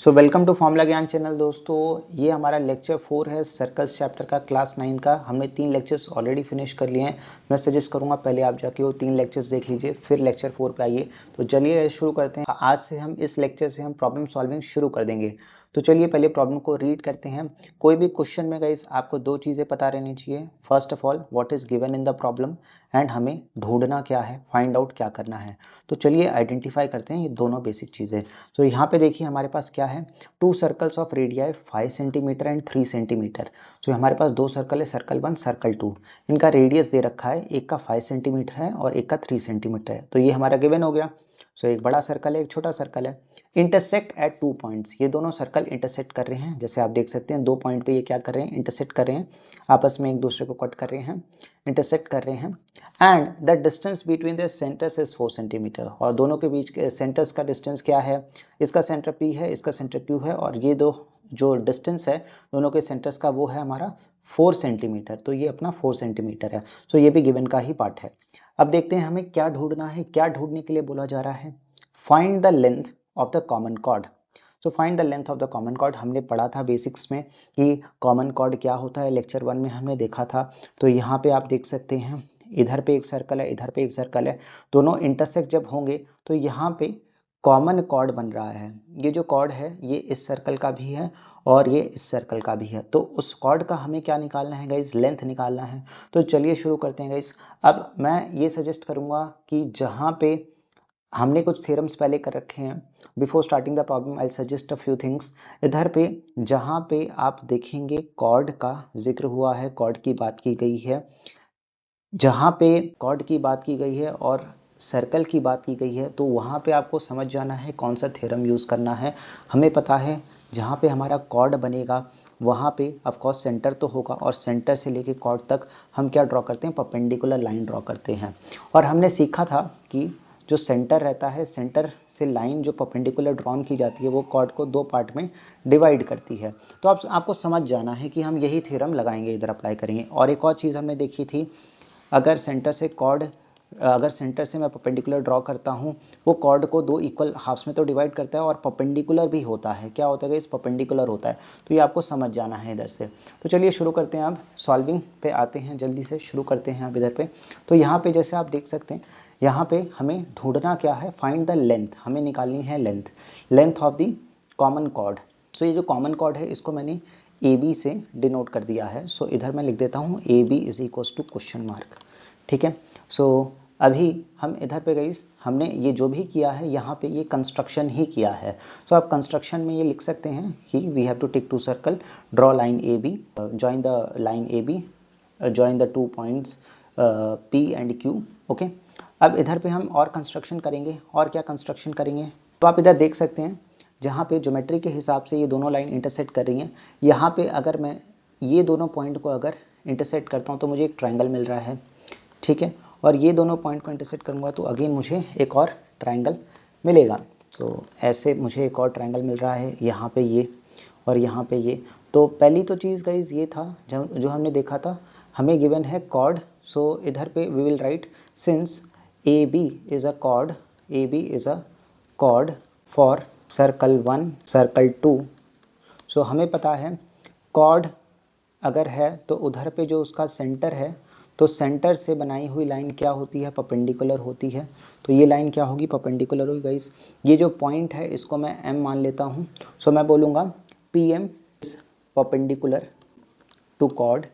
So welcome to formula ज्ञान channel दोस्तों। ये हमारा लेक्चर 4 है सर्कल्स चैप्टर का, क्लास 9 का। हमने 3 लेक्चर्स ऑलरेडी फिनिश कर लिए हैं। मैं सजेस्ट करूंगा पहले आप जाके वो 3 लेक्चर्स देख लीजिए, फिर लेक्चर 4 पे आइए। तो चलिए शुरू करते हैं। आज से हम इस लेक्चर से हम प्रॉब्लम सॉल्विंग शुरू कर देंगे। तो चलिए पहले प्रॉब्लम को रीड करते हैं। कोई भी क्वेश्चन में गाइस आपको 2 चीज़ें पता रहनी चाहिए। First of all what is given in the problem and हमें ढूंढना क्या है, फाइंड आउट क्या करना है। तो चलिए आइडेंटिफाई करते हैं ये दोनों बेसिक चीज़ें। तो यहाँ पे देखिए हमारे पास क्या है, 2 circles of radii 5 centimetre and 3 centimetre. तो हमारे पास 2 सर्कल है, सर्कल 1 सर्कल 2। इनका रेडियस दे रखा है, एक का 5 सेंटीमीटर है और एक का 3 सेंटीमीटर है। तो ये हमारा गिवन हो गया। सो एक बड़ा सर्कल है, एक छोटा सर्कल है। इंटरसेक्ट एट 2 पॉइंट्स, ये दोनों सर्कल इंटरसेक्ट कर रहे हैं। जैसे आप देख सकते हैं 2 पॉइंट पे ये क्या कर रहे हैं, इंटरसेक्ट कर रहे हैं, आपस में एक दूसरे को कट कर रहे हैं, इंटरसेक्ट कर रहे हैं। And the distance between the centres is 4 centimetre. और दोनों के बीच के सेंटर्स का डिस्टेंस क्या है, इसका सेंटर P है, इसका सेंटर Q है, और ये दो जो डिस्टेंस है दोनों के सेंटर्स का वो है हमारा 4 सेंटीमीटर। तो ये अपना 4 सेंटीमीटर है। सो ये भी गिवन का ही पार्ट है। अब देखते हैं हमें क्या ढूंढना है। क्या ढूंढने के लिए बोला जा रहा है, find the length of the common chord. So find the length of the common cord. हमने पढ़ा था बेसिक्स में कि कॉमन कॉर्ड क्या होता है, लेक्चर 1 में हमने देखा था। तो यहाँ पे आप देख सकते हैं इधर पे एक सर्कल है, इधर पे एक सर्कल है, दोनों इंटरसेक्ट जब होंगे तो यहाँ पे कॉमन कॉर्ड बन रहा है। ये जो कॉर्ड है ये इस सर्कल का भी है और ये इस सर्कल का भी है। तो उस कॉर्ड का हमें क्या निकालना है गाइस, लेंथ निकालना है। तो चलिए शुरू करते हैं गाइस। अब मैं ये सजेस्ट करूंगा कि जहाँ पे हमने कुछ थ्योरम्स पहले कर रखे हैं, before starting the problem I suggest a few things. इधर पे जहाँ पे आप देखेंगे कॉर्ड का जिक्र हुआ है, कॉर्ड की बात की गई है, जहाँ पे कॉर्ड की बात की गई है और सर्कल की बात की गई है, तो वहाँ पे आपको समझ जाना है कौन सा थ्योरम यूज़ करना है। हमें पता है जहाँ पे हमारा कॉर्ड बनेगा वहाँ पे ऑफ कोर्स सेंटर तो होगा, और सेंटर से लेके कॉर्ड तक हम क्या ड्रॉ करते हैं, परपेंडिकुलर लाइन ड्रॉ करते हैं। और हमने सीखा था कि जो सेंटर रहता है, सेंटर से लाइन जो परपेंडिकुलर ड्रॉन की जाती है वो कॉर्ड को 2 पार्ट में डिवाइड करती है। तो आपको समझ जाना है कि हम यही थ्योरम लगाएंगे, इधर अप्लाई करेंगे। और एक और चीज़ हमने देखी थी, अगर सेंटर से कॉर्ड, अगर सेंटर से मैं परपेंडिकुलर ड्रॉ करता हूँ, वो कॉर्ड को 2 इक्वल हाफ्स में तो डिवाइड करता है और परपेंडिकुलर भी होता है। क्या होता है इस परपेंडिकुलर होता है। तो ये आपको समझ जाना है इधर से। तो चलिए शुरू करते हैं। अब सॉल्विंग पे आते हैं, जल्दी से शुरू करते हैं अब इधर पे। तो यहाँ पे जैसे आप देख सकते हैं, यहाँ पे हमें ढूंढना क्या है, फाइंड द लेंथ। हमें निकालनी है length, length of the common chord. So ये जो कॉमन कॉर्ड है इसको मैंने AB से डिनोट कर दिया है। सो इधर मैं लिख देता हूँ AB is equals to question mark. ठीक है। सो अभी हम इधर पे गई, हमने ये जो भी किया है यहाँ पे ये कंस्ट्रक्शन ही किया है। सो आप कंस्ट्रक्शन में ये लिख सकते हैं कि we have to take 2 circle, draw line AB, join the line AB, join the 2 points P and Q। Okay. अब इधर पे हम और कंस्ट्रक्शन करेंगे। और क्या कंस्ट्रक्शन करेंगे, तो आप इधर देख सकते हैं जहाँ पे ज्योमेट्री के हिसाब से ये दोनों लाइन इंटरसेक्ट कर रही हैं। यहाँ पे अगर मैं ये दोनों पॉइंट को अगर इंटरसेक्ट करता हूँ तो मुझे एक ट्रायंगल मिल रहा है। ठीक है। और ये दोनों पॉइंट को इंटरसेक्ट करूँगा तो अगेन मुझे एक और ट्रायंगल मिलेगा। सो ऐसे मुझे एक और ट्रायंगल मिल रहा है, यहाँ पे ये और यहाँ पे ये। तो पहली तो चीज़ गाइज ये था जो हमने देखा था, हमें गिवन है कॉर्ड। सो इधर पे we will write since AB is a chord, AB is a chord for circle 1 circle 2। So हमें पता है कॉर्ड अगर है तो उधर पे जो उसका सेंटर है, तो सेंटर से बनाई हुई लाइन क्या होती है, परपेंडिकुलर होती है। तो ये लाइन क्या होगी, परपेंडिकुलर होगी गाइस। ये जो पॉइंट है इसको मैं M मान लेता हूँ। सो मैं बोलूँगा PM is perpendicular to chord.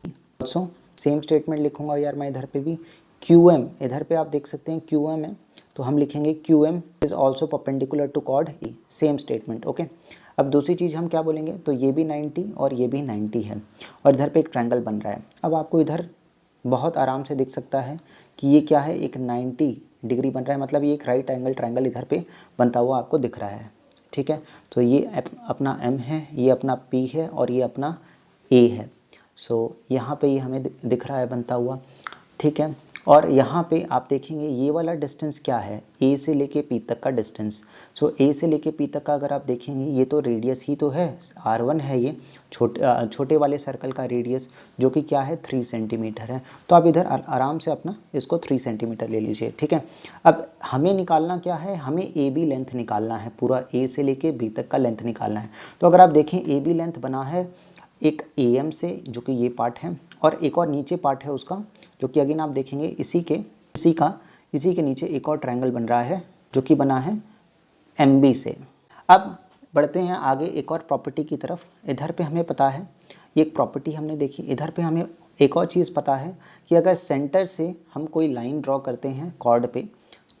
Also same statement लिखूंगा यार मैं इधर पे भी, QM, इधर पे आप देख सकते हैं QM है, तो हम लिखेंगे QM is also perpendicular to chord E। Same statement. Okay. अब दूसरी चीज़ हम क्या बोलेंगे, तो ये भी 90 और ये भी 90 है, और इधर पे एक ट्रायंगल बन रहा है। अब आपको इधर बहुत आराम से दिख सकता है कि ये क्या है, एक 90 डिग्री बन रहा है, मतलब ये एक राइट एंगल ट्रायंगल इधर पे बनता हुआ आपको दिख रहा है। ठीक है। तो ये अपना M है, ये अपना P है और ये अपना A है। सो यहाँ पे ये हमें दिख रहा है बनता हुआ। ठीक है। और यहाँ पे आप देखेंगे ये वाला डिस्टेंस क्या है, ए से लेके पी तक का डिस्टेंस। सो ए से लेके पी तक का अगर आप देखेंगे ये तो रेडियस ही तो है, R1 है ये छोटे वाले सर्कल का रेडियस, जो कि क्या है 3 सेंटीमीटर है। तो आप इधर आराम से अपना इसको 3 सेंटीमीटर ले लीजिए, ठीक है। अब हमें निकालना क्या है, हमें ए बी लेंथ निकालना है, पूरा ए से लेके बी तक का लेंथ निकालना है। तो अगर आप देखें ए बी लेंथ बना है एक AM से, जो कि ये पार्ट है, और एक और नीचे पार्ट है उसका, जो कि अगेन आप देखेंगे इसी के नीचे एक और ट्रायंगल बन रहा है, जो कि बना है MB से। अब बढ़ते हैं आगे एक और प्रॉपर्टी की तरफ। इधर पे हमें पता है, ये एक प्रॉपर्टी हमने देखी, इधर पे हमें एक और चीज़ पता है कि अगर सेंटर से हम कोई लाइन ड्रॉ करते हैं कॉर्ड पे,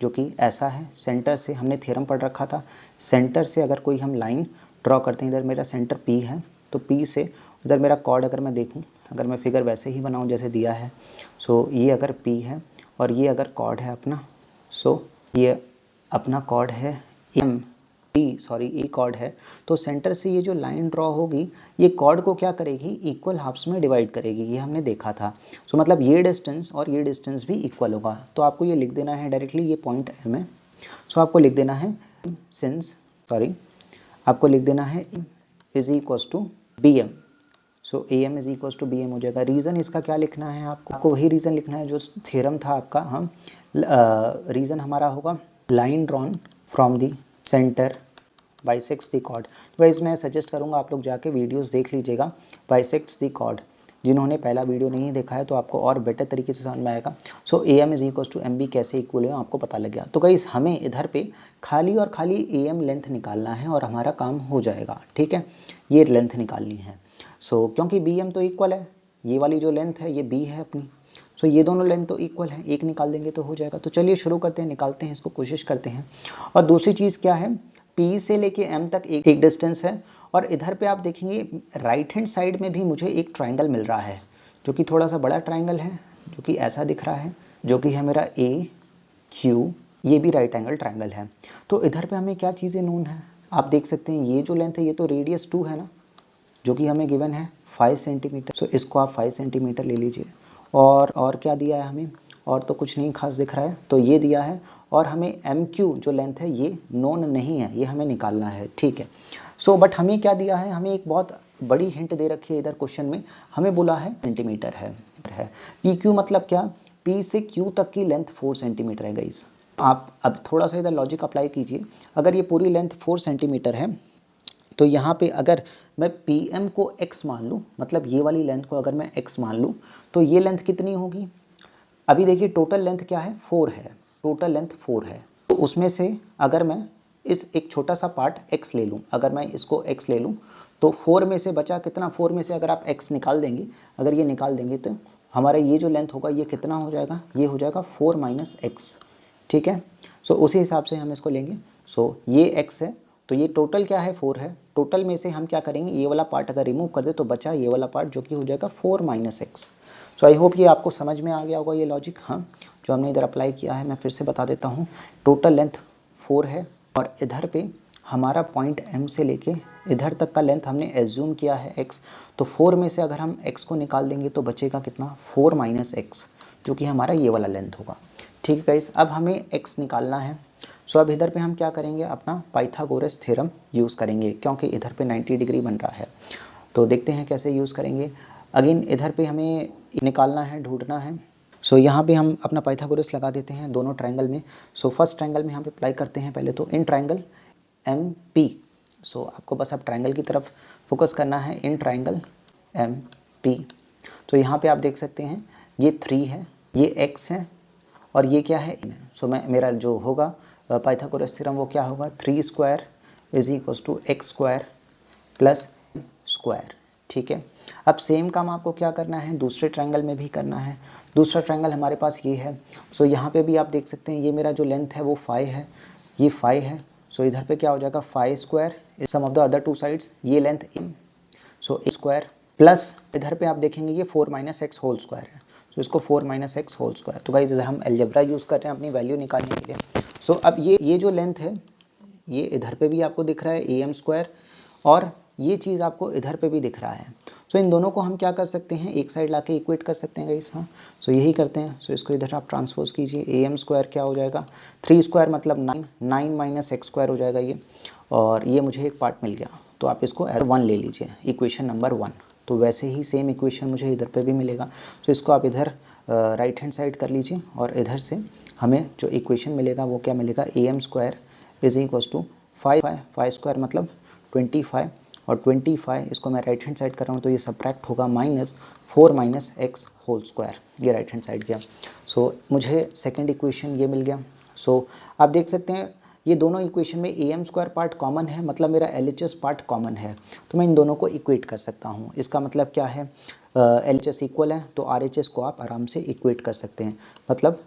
जो कि ऐसा है, सेंटर से हमने थ्योरम पढ़ रखा था, सेंटर से अगर कोई हम लाइन ड्रॉ करते हैं, इधर मेरा सेंटर P है, तो P से इधर मेरा कॉर्ड अगर मैं देखूं, अगर मैं फिगर वैसे ही बनाऊं जैसे दिया है, सो ये अगर P है और ये अगर कॉर्ड है अपना, सो ये अपना कॉर्ड है ए कॉर्ड है, तो सेंटर से ये जो लाइन ड्रॉ होगी ये कॉर्ड को क्या करेगी, इक्वल हाफ्स में डिवाइड करेगी, ये हमने देखा था। सो मतलब ये डिस्टेंस और ये डिस्टेंस भी इक्वल होगा। तो आपको ये लिख देना है डायरेक्टली, ये पॉइंट M है, सो आपको लिख देना है आपको लिख देना है is equal to BM। So AM is equal to BM हो जाएगा। रीज़न इसका क्या लिखना है, आपको वही रीज़न लिखना है जो थ्योरम था आपका। हम रीज़न हमारा होगा line drawn from the centre bisects the chord. तो गाइस मैं सजेस्ट करूंगा आप लोग जाके वीडियोस देख लीजिएगा बाइसेक्ट्स दी कॉर्ड। जिन्होंने पहला वीडियो नहीं देखा है तो आपको और बेटर तरीके से समझ में आएगा। So AM is equal to MB कैसे इक्वल है आपको पता लग गया। तो गाइस हमें इधर पे खाली और खाली AM लेंथ निकालना है और हमारा काम हो जाएगा, ठीक है। ये लेंथ निकालनी है। सो क्योंकि BM तो इक्वल है, ये वाली जो लेंथ है ये B है अपनी, सो ये दोनों लेंथ तो इक्वल है, एक निकाल देंगे तो हो जाएगा। तो चलिए शुरू करते हैं, निकालते हैं इसको, कोशिश करते हैं। और दूसरी चीज़ क्या है, P से लेके M तक एक डिस्टेंस है, और इधर पे आप देखेंगे राइट हैंड साइड में भी मुझे एक ट्रायंगल मिल रहा है, जो कि थोड़ा सा बड़ा ट्रायंगल है, जो कि ऐसा दिख रहा है, जो कि है मेरा AQ, ये भी राइट एंगल ट्रायंगल है। तो इधर पे हमें क्या चीज़ें नोन है, आप देख सकते हैं ये जो लेंथ है ये तो रेडियस 2 है ना, जो कि हमें गिवन है 5 सेंटीमीटर। सो इसको आप 5 सेंटीमीटर ले लीजिए। और क्या दिया है हमें, और तो कुछ नहीं खास दिख रहा है, तो ये दिया है। और हमें MQ जो लेंथ है ये नोन नहीं है, ये हमें निकालना है, ठीक है। सो बट हमें क्या दिया है, हमें एक बहुत बड़ी हिंट दे रखी है इधर क्वेश्चन में, हमें बोला है सेंटीमीटर है। PQ मतलब क्या, P से Q तक की लेंथ 4 सेंटीमीटर है गाइस। आप अब थोड़ा सा इधर लॉजिक अप्लाई कीजिए। अगर ये पूरी लेंथ 4 सेंटीमीटर है, तो यहाँ पे अगर मैं PM को x मान लूँ, मतलब ये वाली लेंथ को अगर मैं x मान लूँ, तो ये लेंथ कितनी होगी। अभी देखिए टोटल लेंथ क्या है, 4 है, टोटल लेंथ 4 है। तो उसमें से अगर मैं इस एक छोटा सा पार्ट x ले लूँ, अगर मैं इसको x ले लूँ, तो 4 में से बचा कितना, 4 में से अगर आप x निकाल देंगे, अगर ये निकाल देंगे, तो हमारा ये जो लेंथ होगा ये कितना हो जाएगा, ये हो जाएगा 4 माइनस x, ठीक है। सो उसी हिसाब से हम इसको लेंगे। सो ये x है, तो ये टोटल क्या है, 4 है। टोटल में से हम क्या करेंगे, ये वाला पार्ट अगर रिमूव कर दे तो बचा ये वाला पार्ट, जो कि हो जाएगा 4 minus x। So I hope ये आपको समझ में आ गया होगा ये लॉजिक। हाँ, जो हमने इधर अप्लाई किया है मैं फिर से बता देता हूँ। टोटल लेंथ 4 है, और इधर पे हमारा पॉइंट M से लेके इधर तक का लेंथ हमने एज्यूम किया है x। तो 4 में से अगर हम x को निकाल देंगे तो बचेगा कितना, 4 माइनस x, जो कि हमारा ये वाला लेंथ होगा, ठीक है गाइस। अब हमें x निकालना है। सो अब इधर पे हम क्या करेंगे, अपना पाइथागोरस थ्योरम यूज़ करेंगे, क्योंकि इधर पे 90 डिग्री बन रहा है। तो देखते हैं कैसे यूज़ करेंगे। अगेन इधर पे हमें निकालना है, ढूंढना है। सो यहाँ पे हम अपना पाइथागोरस लगा देते हैं दोनों ट्रायंगल में। सो फर्स्ट ट्रायंगल में हम अप्लाई करते हैं पहले तो इन ट्रायंगल MP। सो आपको बस अब ट्रायंगल की तरफ फोकस करना है, इन ट्रायंगल MP। तो यहाँ पे आप देख सकते हैं ये 3 है, ये x है, और ये क्या है। सो मेरा जो होगा पाइथागोरस थ्योरम वो क्या होगा, 3 square is equal to x square plus square, ठीक है। अब सेम काम आपको क्या करना है, दूसरे ट्रायंगल में भी करना है। दूसरा ट्रायंगल हमारे पास ये है। सो यहाँ पे भी आप देख सकते हैं ये मेरा जो लेंथ है वो 5 है, ये 5 है। सो इधर पे क्या हो जाएगा, 5 square sum of the other 2 sides, ये length m, so a square plus इधर पे आप देखेंगे ये 4 माइनस एक्स होल स्क्वायर है। सो इसको 4 माइनस एक्स होल स्क्वायर। तो गाइस इधर हम अलजेब्रा यूज़ कर रहे हैं अपनी वैल्यू निकालने के लिए। सो अब ये जो लेंथ है ये इधर पे भी आपको दिख रहा है AM स्क्वायर, और ये चीज़ आपको इधर पे भी दिख रहा है। सो इन दोनों को हम क्या कर सकते हैं, एक साइड लाके इक्वेट कर सकते हैं गाइस। हाँ, सो यही करते हैं। सो इसको इधर आप ट्रांसपोज कीजिए, ए एम स्क्वायर क्या हो जाएगा, 3 स्क्वायर मतलब 9, 9 माइनस एक्स स्क्वायर हो जाएगा ये, और ये मुझे एक पार्ट मिल गया। तो आप इसको एज 1 ले लीजिए, इक्वेशन नंबर 1। तो वैसे ही सेम इक्वेशन मुझे इधर पे भी मिलेगा। तो इसको आप इधर राइट हैंड साइड कर लीजिए, और इधर से हमें जो इक्वेशन मिलेगा वो क्या मिलेगा, A M square is equals to 5 square मतलब 25, और 25 इसको मैं राइट हैंड साइड कर रहा हूँ तो ये सब्ट्रैक्ट होगा minus 4 minus x whole square, ये राइट हैंड साइड गया। सो मुझे सेकेंड इक्वेशन ये मिल गया। सो आप देख सकते हैं ये दोनों इक्वेशन में A M square part common है, मतलब मेरा L H S part common है, तो मैं इन दोनों को इक्वेट कर सकता हूँ। इसका मतलब क्या है, एल एच एस इक्वल है तो आर एच एस को आप आराम से इक्वेट कर सकते हैं। मतलब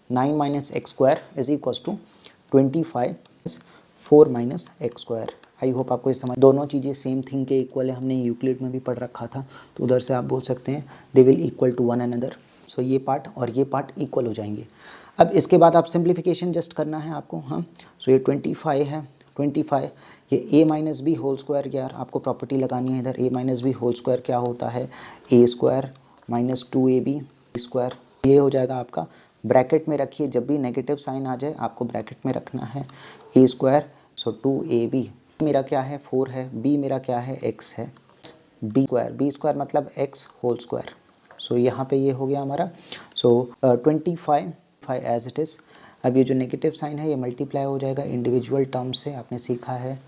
9 minus x square is equals to 25 4 minus x square. I hope आपको ये समझ, दोनों चीज़ें सेम थिंग के इक्वल है, हमने यूक्लिड में भी पढ़ रखा था, तो उधर से आप बोल सकते हैं they will equal to one another. So ये पार्ट और ये पार्ट इक्वल हो जाएंगे। अब इसके बाद आप सिंप्लीफिकेशन जस्ट करना है आपको। हाँ, सो ये 25 है, 25 ये ए माइनस बी होल स्क्वायर, यार आपको प्रॉपर्टी लगानी है इधर, ए माइनस बी होल स्क्वायर क्या होता है, ए स्क्वायर माइनस 2ab स्क्वायर, ये हो जाएगा आपका। ब्रैकेट में रखिए, जब भी नेगेटिव साइन आ जाए आपको ब्रैकेट में रखना है, ए स्क्वायर सो 2ab, मेरा क्या है 4 है, b मेरा क्या है x है, b स्क्वायर मतलब x होल स्क्वायर। सो यहाँ पे ये हो गया हमारा। सो 25 एज इट इज़। अब ये जो नेगेटिव साइन है ये मल्टीप्लाई हो जाएगा इंडिविजुअल टर्म से, आपने सीखा है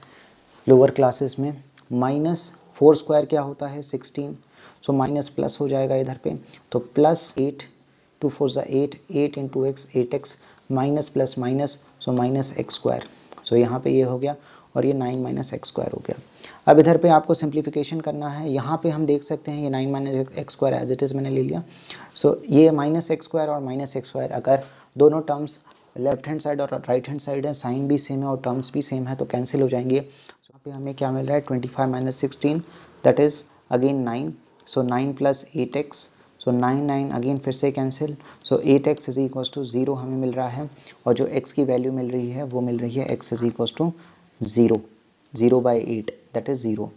लोअर क्लासेस में। माइनस 4 स्क्वायर क्या होता है 16, सो माइनस प्लस हो जाएगा इधर पे, तो प्लस 8 2 4 ज़ा 8, 8 into x 8x minus plus minus, so minus x square. So यहाँ पे ये हो गया, और ये 9 माइनस एक्स स्क्वायर हो गया। अब इधर पे आपको सिंप्लीफिकेशन करना है। यहाँ पे हम देख सकते हैं ये 9 minus x square as it is मैंने ले लिया। सो ये माइनस एक्स स्क्वायर और माइनस एक्स स्क्वायर, अगर दोनों टर्म्स लेफ्ट हैंड साइड और राइट हैंड साइड है, साइन भी सेम है और टर्म्स भी सेम है, तो कैंसिल हो जाएंगे। सो यहाँ पे हमें क्या मिल रहा है 25 minus 16 that is again 9, so 9 plus 8x, so 9 9 again फिर से cancel, so 8x is equals to 0 हमें मिल रहा है, और जो x की वैल्यू मिल रही है वो मिल रही है x is equals to 0, 0/8 that is 0।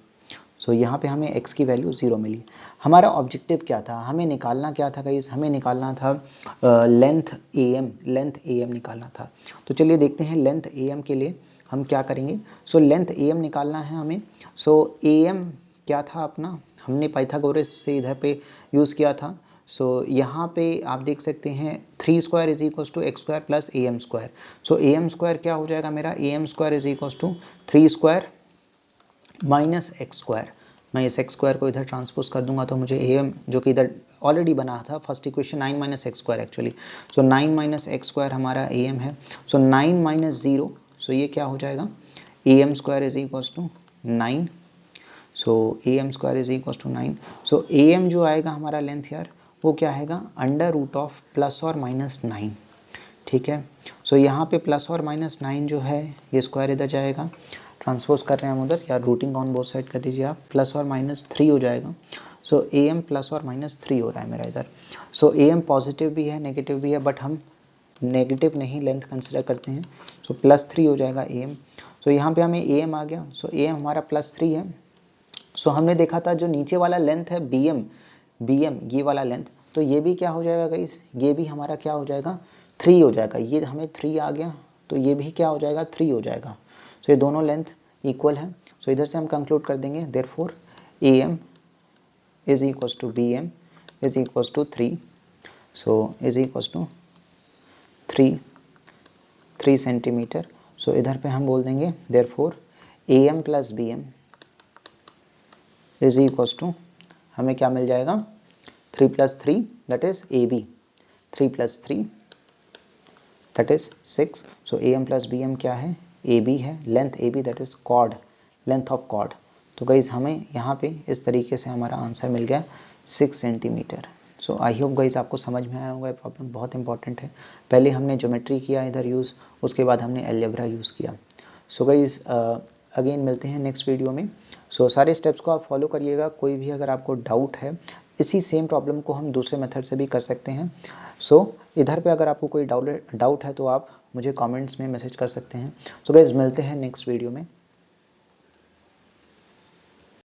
So यहाँ पे हमें x की वैल्यू 0 मिली। हमारा ऑब्जेक्टिव क्या था, हमें निकालना क्या था गाइस, हमें निकालना था लेंथ am निकालना था। तो चलिए देखते हैं लेंथ am के लिए हम क्या करेंगे। सो लेंथ am निकालना है हमें। सो am क्या था अपना, हमने पाइथागोरस से इधर पे यूज़ किया था। सो यहाँ पे आप देख सकते हैं 3 square is equals to x square plus A M square. So A M square क्या हो जाएगा मेरा, A M square is equals to 3 square minus x square. मैं इस एक्स स्क्वायर को इधर ट्रांसपोज कर दूंगा तो मुझे ए एम जो कि इधर ऑलरेडी बना था first equation 9 minus x square actually. So 9 minus x square हमारा ए एम है। सो 9 माइनस 0, सो ये क्या हो जाएगा, A M square is equals to 9। So A M square is equals to 9। So A M जो आएगा हमारा लेंथ यार वो क्या आएगा, अंडर रूट ऑफ प्लस और माइनस 9। ठीक है, सो यहाँ पे प्लस और माइनस 9 जो है ये स्क्वायर इधर जाएगा, ट्रांसपोज कर रहे हैं हम उधर, या रूटिंग ऑन बोथ साइड कर दीजिए आप, प्लस और माइनस 3 हो जाएगा। सो ए एम प्लस और माइनस 3 हो रहा है मेरा इधर। सो ए एम पॉजिटिव भी है नेगेटिव भी है, बट हम नेगेटिव नहीं लेंथ कंसिडर करते हैं। सो प्लस 3 हो जाएगा ए एम। सो यहाँ पे हमें ए एम आ गया। सो ए एम हमारा प्लस 3 है। सो हमने देखा था जो नीचे वाला लेंथ है बी एम ये वाला लेंथ, तो ये भी क्या हो जाएगा गाइस, ये भी हमारा क्या हो जाएगा 3 हो जाएगा। ये हमें 3 आ गया तो ये भी क्या हो जाएगा 3 हो जाएगा। सो ये दोनों लेंथ इक्वल है। सो इधर से हम कंक्लूड कर देंगे therefore A M is equals to B M is equals to 3। So is equals to 3 centimetre. So इधर पे हम बोल देंगे therefore A M plus B M is equals to, हमें क्या मिल जाएगा 3 plus 3 that is A B, 3 plus 3 that is 6। So A M plus B M क्या है, ए बी है, length A B that is cord, length of chord. तो guys हमें यहाँ पे इस तरीके से हमारा आंसर मिल गया 6 centimetre. So I hope guys आपको समझ में आया होगा। ये प्रॉब्लम बहुत इंपॉर्टेंट है। पहले हमने ज्योमेट्री किया इधर यूज़, उसके बाद हमने अलजेब्रा यूज़ किया। सो गाइज अगेन मिलते हैं नेक्स्ट वीडियो में। सो सारे स्टेप्स को आप फॉलो करिएगा। कोई भी अगर आपको डाउट है, इसी सेम प्रॉब्लम को हम दूसरे मेथड से भी कर सकते हैं। सो इधर पे अगर आपको कोई डाउट है तो आप मुझे कमेंट्स में मैसेज कर सकते हैं। सो गाइज मिलते हैं नेक्स्ट वीडियो में।